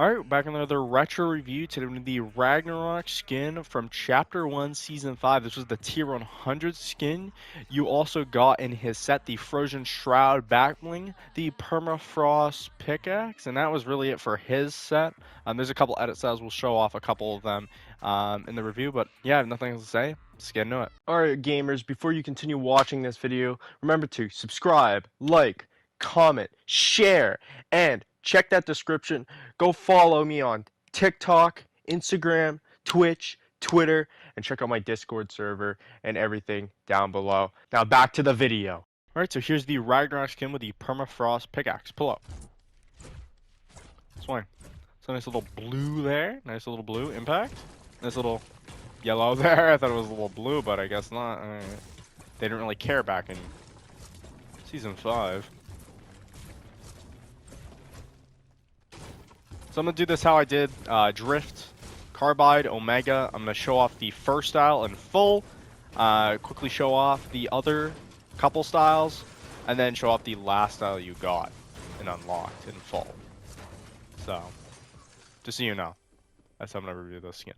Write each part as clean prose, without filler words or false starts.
Alright, back in another retro review. Today we're doing the Ragnarok skin from Chapter 1, Season 5. This was the Tier 100 skin. You also got in his set the Frozen Shroud backbling, the Permafrost Pickaxe, and that was really it for his set. There's a couple edit styles. We'll show off a couple of them in the review, but yeah, I have nothing else to say. Let's get into it. Alright gamers, before you continue watching this video, remember to subscribe, like, comment, share, and check that description. Go follow me on TikTok, Instagram, Twitch, Twitter, and check out my Discord server and everything down below. Now back to the video. Alright, so here's the Ragnarok skin with the Permafrost Pickaxe. Pull up. Swing. So nice little blue there. Nice little blue impact. Nice little yellow there. I thought it was a little blue, but I guess not. They didn't really care back in Season 5. So I'm going to do this how I did Drift, Carbide, Omega. I'm going to show off the first style in full, quickly show off the other couple styles, and then show off the last style you got and unlocked in full. So, just so you know, that's how I'm going to review this skin.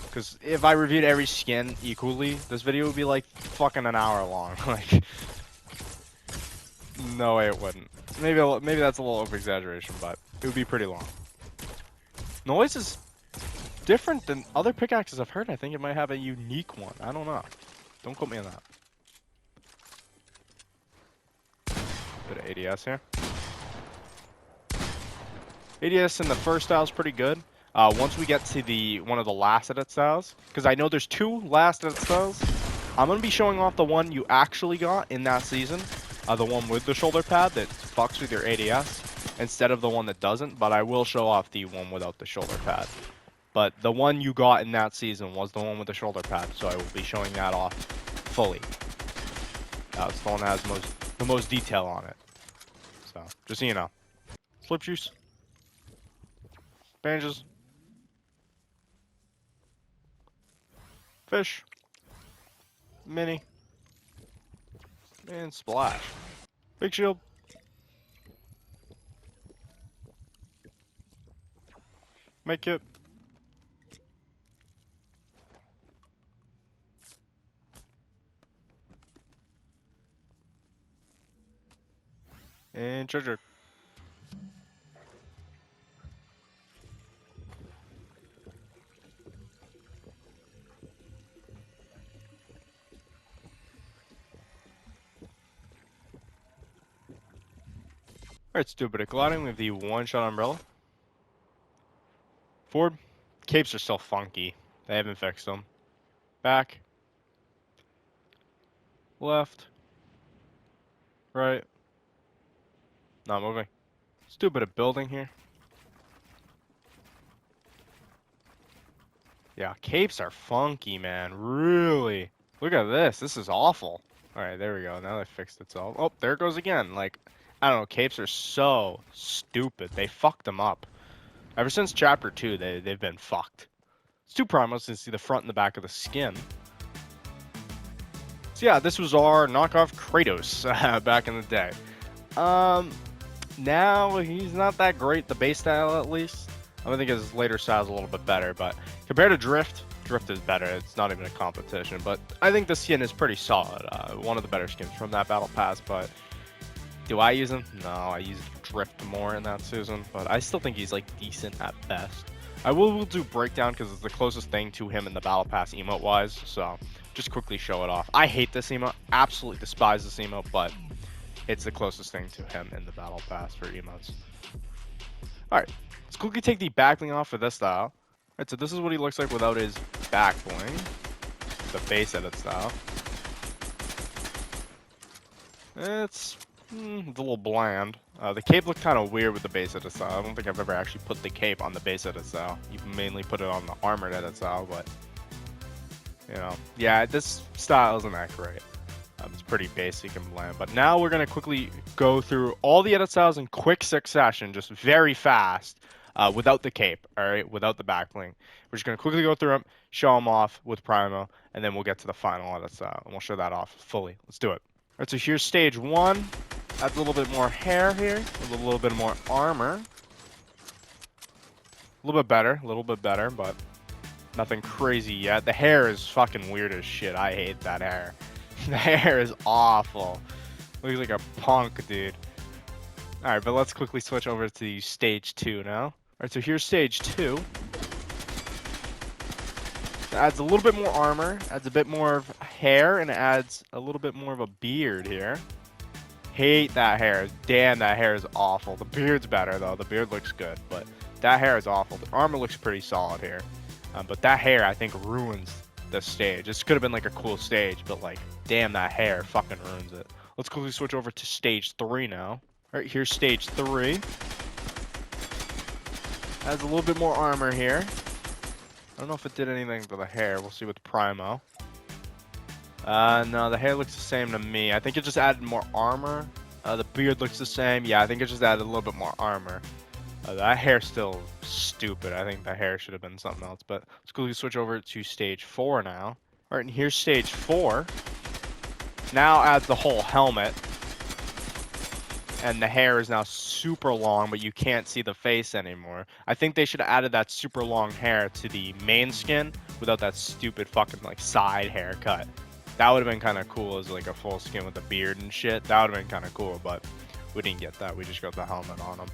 Because if I reviewed every skin equally, this video would be like fucking an hour long. Like, no way it wouldn't. Maybe that's a little over-exaggeration, but it would be pretty long. Noise is different than other pickaxes I've heard. I think it might have a unique one. I don't know. Don't quote me on that. Bit of ADS here. ADS in the first style is pretty good. Once we get to one of the last edit styles, because I know there's two last edit styles, I'm going to be showing off the one you actually got in that season. The one with the shoulder pad that fucks with your ADS instead of the one that doesn't, but I will show off the one without the shoulder pad. But the one you got in that season was the one with the shoulder pad, so I will be showing that off fully. It's the one that has the most detail on it. So, just so you know. Slip juice. Bandages. Fish. Mini. And splash. Big shield. Make it. And treasure. Alright, let's do a bit of gliding. We have the one-shot umbrella. Forward. Capes are still funky. They haven't fixed them. Back. Left. Right. Not moving. Let's do a bit of building here. Yeah, capes are funky, man. Really. Look at this. This is awful. Alright, there we go. Now they fixed itself. Oh, there it goes again. Like, I don't know. Capes are so stupid. They fucked them up. Ever since Chapter 2, they've been fucked. It's too primos to see the front and the back of the skin. So yeah, this was our knockoff Kratos back in the day. Now he's not that great, the base style at least. I think his later style is a little bit better, but compared to Drift is better. It's not even a competition, but I think the skin is pretty solid. One of the better skins from that battle pass, but do I use him? No, I use Drift more in that season, but I still think he's like decent at best. I will do Breakdown because it's the closest thing to him in the battle pass emote wise, so just quickly show it off. I hate this emote, absolutely despise this emote, but it's the closest thing to him in the battle pass for emotes. Alright, let's quickly take the backbling off for this style. Alright, so this is what he looks like without his backbling. The base edit style. It's a little bland. The cape looked kind of weird with the base edit style. I don't think I've ever actually put the cape on the base edit style. You mainly put it on the armored edit style, but you know, yeah, this style isn't that great. It's pretty basic and bland. But now we're going to quickly go through all the edit styles in quick succession, just very fast, without the cape, alright, without the backbling. We're just going to quickly go through them, show them off with Primo, and then we'll get to the final edit style, and we'll show that off fully. Let's do it. Alright, so here's stage 1. Adds a little bit more hair here, with a little bit more armor. A little bit better, but nothing crazy yet. The hair is fucking weird as shit. I hate that hair. The hair is awful. Looks like a punk, dude. Alright, but let's quickly switch over to stage 2 now. Alright, so here's stage 2. It adds a little bit more armor, adds a bit more of hair, and it adds a little bit more of a beard here. Hate that hair. Damn, that hair is awful. The beard's better, though. The beard looks good, but that hair is awful. The armor looks pretty solid here. But that hair, I think, ruins the stage. This could have been, like, a cool stage, but, like, damn, that hair fucking ruins it. Let's quickly switch over to stage 3 now. Alright, here's stage 3. Adds a little bit more armor here. I don't know if it did anything to the hair. We'll see with Primo. No, the hair looks the same to me. I think it just added more armor. The beard looks the same. Yeah, I think it just added a little bit more armor. That hair's still stupid. I think the hair should have been something else. But let's quickly switch over to stage 4 now. Alright, and here's stage 4. Now adds the whole helmet. And the hair is now super long, but you can't see the face anymore. I think they should have added that super long hair to the main skin without that stupid fucking like side haircut. That would have been kind of cool as like a full skin with a beard and shit. That would have been kind of cool, but we didn't get that. We just got the helmet on him.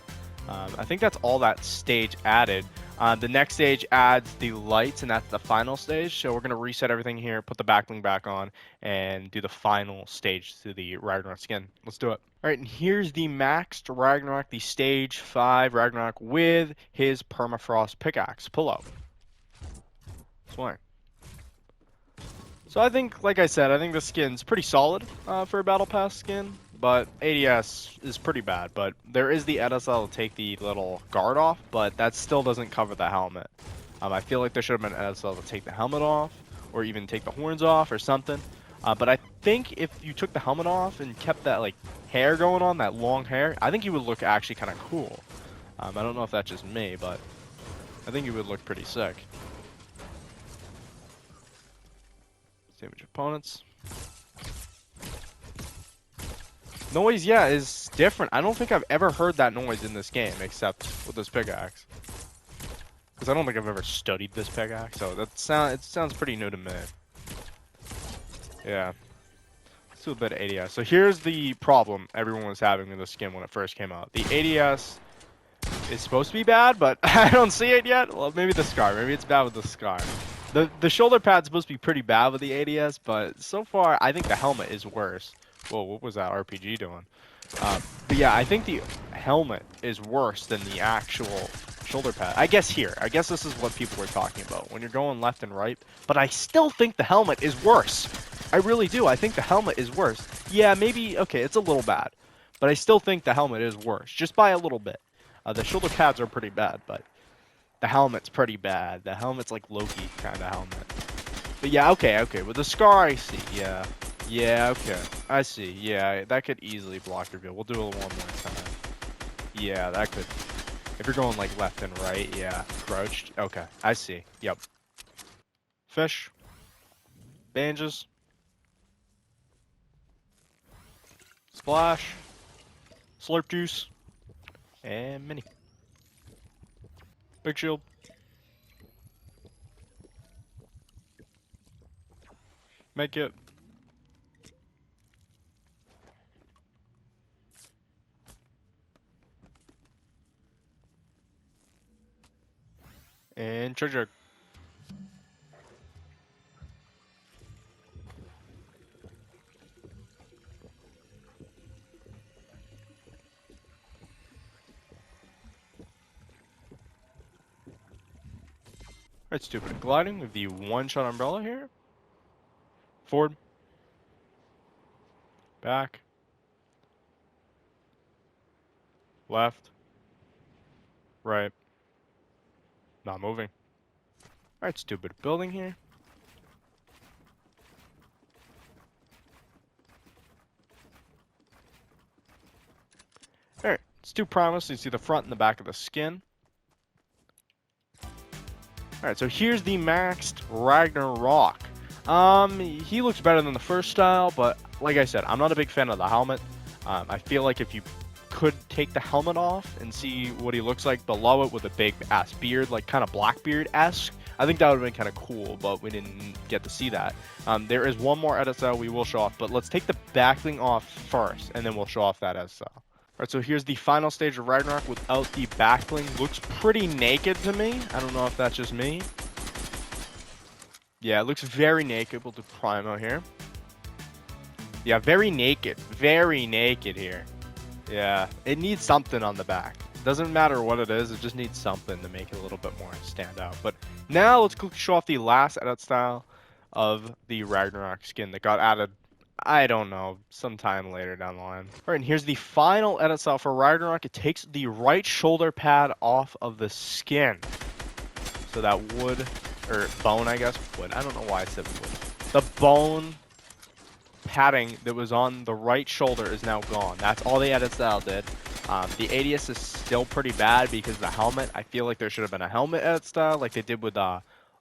I think that's all that stage added. The next stage adds the lights, and that's the final stage. So we're going to reset everything here, put the backbling back on, and do the final stage to the Ragnarok skin. Let's do it. Alright, and here's the maxed Ragnarok, the stage 5 Ragnarok with his Permafrost Pickaxe. Pull out. Swing. So I think, like I said, I think the skin's pretty solid for a Battle Pass skin. But ADS is pretty bad, but there is the NSL to take the little guard off, but that still doesn't cover the helmet. I feel like there should have been an NSL to take the helmet off, or even take the horns off or something. But I think if you took the helmet off and kept that like hair going on, that long hair, I think you would look actually kind of cool. I don't know if that's just me, but I think you would look pretty sick. Damage opponents. Noise, yeah, is different. I don't think I've ever heard that noise in this game, except with this pickaxe. Because I don't think I've ever studied this pickaxe, so it sounds pretty new to me. Yeah. Let's do a bit of ADS. So here's the problem everyone was having with the skin when it first came out. The ADS is supposed to be bad, but I don't see it yet. Well, maybe the scar. Maybe it's bad with the scar. The shoulder pad's supposed to be pretty bad with the ADS, but so far, I think the helmet is worse. Whoa, what was that RPG doing? But yeah, I think the helmet is worse than the actual shoulder pad. I guess this is what people were talking about when you're going left and right. But I still think the helmet is worse. I really do. I think the helmet is worse. Yeah, maybe, okay, it's a little bad. But I still think the helmet is worse, just by a little bit. The shoulder pads are pretty bad, but the helmet's pretty bad. The helmet's like Loki kind of helmet. But yeah, okay. With the scar, I see, yeah. Yeah, okay. I see. Yeah, that could easily block reveal. We'll do it one more time. Yeah, that could. If you're going like left and right, yeah. Crouched. Okay, I see. Yep. Fish. Banges. Splash. Slurp juice. And mini. Big shield. Make it. And treasure. Alright, stupid. Gliding with the one-shot umbrella here. Forward. Back. Left. Right. Not moving. Alright, stupid. Building here. Alright, let's do Primus. So you see the front and the back of the skin. Alright, so here's the maxed Ragnarok. He looks better than the first style, but like I said, I'm not a big fan of the helmet. I feel like if you could take the helmet off and see what he looks like below it with a big ass beard, like kind of Blackbeard-esque. I think that would have been kind of cool, but we didn't get to see that. There is one more edit style we will show off, but let's take the backling off first, and then we'll show off that edit style. Alright, so here's the final stage of Ragnarok without the backling. Looks pretty naked to me. I don't know if that's just me. Yeah, it looks very naked. We'll do Primo here. Yeah, very naked here. Yeah, it needs something on the back. Doesn't matter what it is, it just needs something to make it a little bit more stand out. But now let's quickly show off the last edit style of the Ragnarok skin that got added, I don't know, sometime later down the line. Alright, and here's the final edit style for Ragnarok. It takes the right shoulder pad off of the skin. So that wood, or bone I guess, wood. I don't know why I said wood. The bone padding that was on the right shoulder is now gone. That's all the edit style did. The ADS is still pretty bad because the helmet, I feel like there should have been a helmet edit style like they did with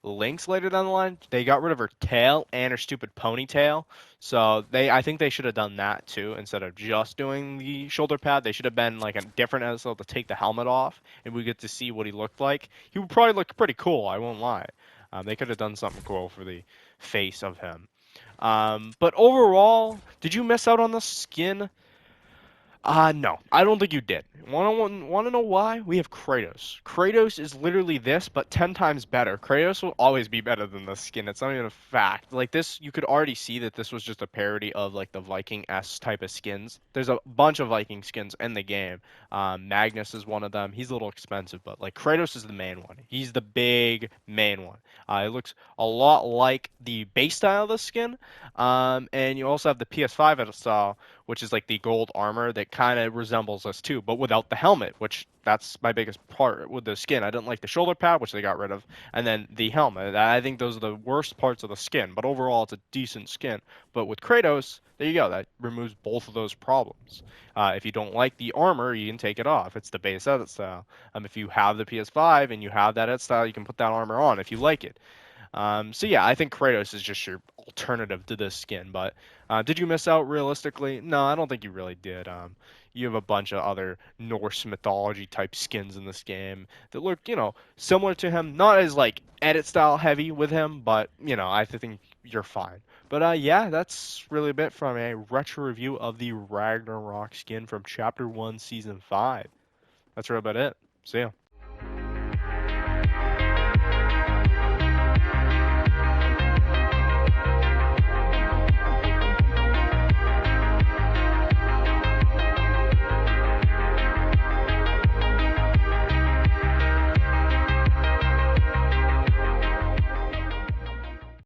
Lynx later down the line. They got rid of her tail and her stupid ponytail. So I think they should have done that too instead of just doing the shoulder pad. They should have been like a different edit style to take the helmet off and we get to see what he looked like. He would probably look pretty cool, I won't lie. They could have done something cool for the face of him. But overall, did you miss out on the skin? No, I don't think you did. Want to know why? We have Kratos. Kratos is literally this, but 10 times better. Kratos will always be better than the skin. It's not even a fact. Like this, you could already see that this was just a parody of like the Viking-S type of skins. There's a bunch of Viking skins in the game. Magnus is one of them. He's a little expensive, but like Kratos is the main one. He's the big main one. It looks a lot like the base style of the skin. And you also have the PS5 edit style, which is like the gold armor that kind of resembles us too, but without the helmet, which that's my biggest part with the skin. I didn't like the shoulder pad, which they got rid of, and then the helmet. I think those are the worst parts of the skin, but overall it's a decent skin. But with Kratos, there you go. That removes both of those problems. If you don't like the armor, you can take it off. It's the base edit style. If you have the PS5 and you have that edit style, you can put that armor on if you like it. So yeah, I think Kratos is just your alternative to this skin, but did you miss out realistically? No, I don't think you really did. You have a bunch of other Norse mythology type skins in this game that look, similar to him. Not as like edit style heavy with him, but I think you're fine. But yeah, that's really a bit from a retro review of the Ragnarok skin from Chapter 1, Season 5. That's really about it. See ya.